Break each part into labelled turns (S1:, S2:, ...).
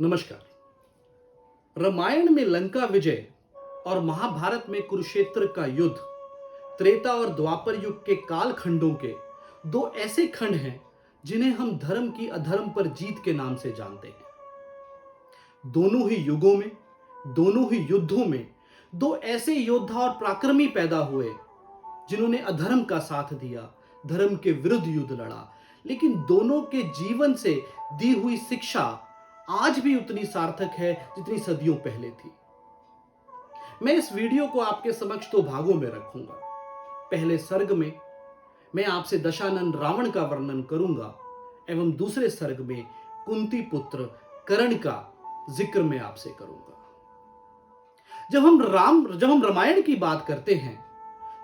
S1: नमस्कार। रामायण में लंका विजय और महाभारत में कुरुक्षेत्र का युद्ध त्रेता और द्वापर युग के कालखंडों के दो ऐसे खंड हैं जिन्हें हम धर्म की अधर्म पर जीत के नाम से जानते हैं। दोनों ही युगों में, दोनों ही युद्धों में दो ऐसे योद्धा और पराक्रमी पैदा हुए जिन्होंने अधर्म का साथ दिया, धर्म के विरुद्ध युद्ध लड़ा, लेकिन दोनों के जीवन से दी हुई शिक्षा आज भी उतनी सार्थक है जितनी सदियों पहले थी। मैं इस वीडियो को आपके समक्ष दो भागों में रखूंगा। पहले सर्ग में मैं आपसे दशानन रावण का वर्णन करूंगा एवं दूसरे सर्ग में कुंती पुत्र कर्ण का जिक्र मैं आपसे करूंगा। जब हम रामायण की बात करते हैं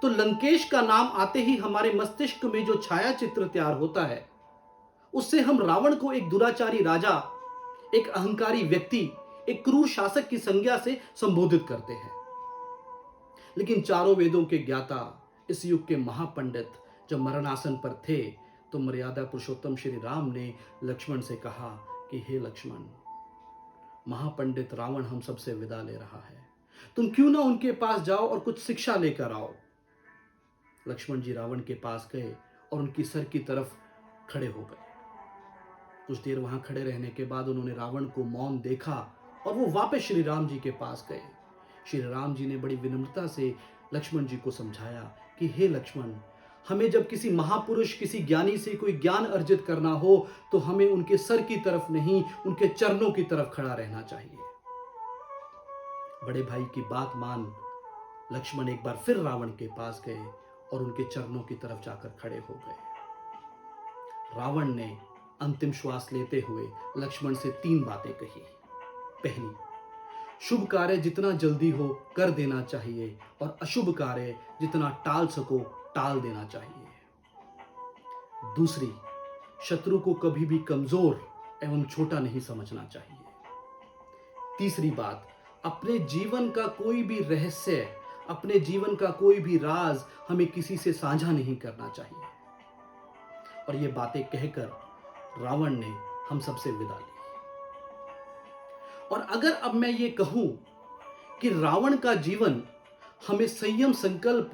S1: तो लंकेश का नाम आते ही हमारे मस्तिष्क में जो छाया चित्र तैयार होता है उससे हम रावण को एक दुराचारी राजा, एक अहंकारी व्यक्ति, एक क्रूर शासक की संज्ञा से संबोधित करते हैं। लेकिन चारों वेदों के ज्ञाता, इस युग के महापंडित जब मरणासन पर थे तो मर्यादा पुरुषोत्तम श्री राम ने लक्ष्मण से कहा कि हे लक्ष्मण, महापंडित रावण हम सबसे विदा ले रहा है, तुम क्यों ना उनके पास जाओ और कुछ शिक्षा लेकर आओ। लक्ष्मण जी रावण के पास गए और उनकी सर की तरफ खड़े हो गए। कुछ देर वहां खड़े रहने के बाद उन्होंने रावण को मौन देखा और वो वापस श्री राम जी के पास गए। श्री राम जी ने बड़ी विनम्रता से लक्ष्मण जी को समझाया कि हे लक्ष्मण, हमें जब किसी महापुरुष, किसी ज्ञानी से कोई ज्ञान अर्जित करना हो तो हमें उनके सर की तरफ नहीं, उनके चरणों की तरफ खड़ा रहना चाहिए। बड़े भाई की बात मान लक्ष्मण एक बार फिर रावण के पास गए और उनके चरणों की तरफ जाकर खड़े हो गए। रावण ने अंतिम श्वास लेते हुए लक्ष्मण से 3 बातें कही। पहली, शुभ कार्य जितना जल्दी हो कर देना चाहिए और अशुभ कार्य जितना टाल सको टाल देना चाहिए। दूसरी, शत्रु को कभी भी कमजोर एवं छोटा नहीं समझना चाहिए। तीसरी बात, अपने जीवन का कोई भी रहस्य, अपने जीवन का कोई भी राज हमें किसी से साझा नहीं करना चाहिए। और ये बातें कहकर रावण ने हम सबसे विदा ली। और अगर अब मैं ये कहूं कि रावण का जीवन हमें संयम, संकल्प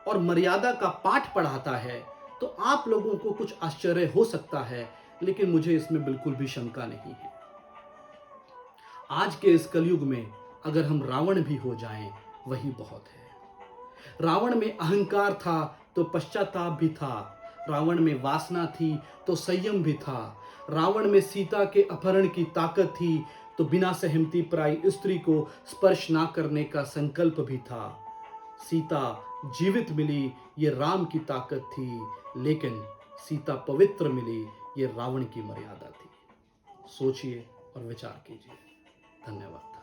S1: और मर्यादा का पाठ पढ़ाता है तो आप लोगों को कुछ आश्चर्य हो सकता है, लेकिन मुझे इसमें बिल्कुल भी शंका नहीं है। आज के इस कलयुग में अगर हम रावण भी हो जाएं वही बहुत है। रावण में अहंकार था तो पश्चाताप भी था, रावण में वासना थी तो संयम भी था, रावण में सीता के अपहरण की ताकत थी तो बिना सहमति पराई स्त्री को स्पर्श ना करने का संकल्प भी था। सीता जीवित मिली ये राम की ताकत थी, लेकिन सीता पवित्र मिली ये रावण की मर्यादा थी। सोचिए और विचार कीजिए। धन्यवाद।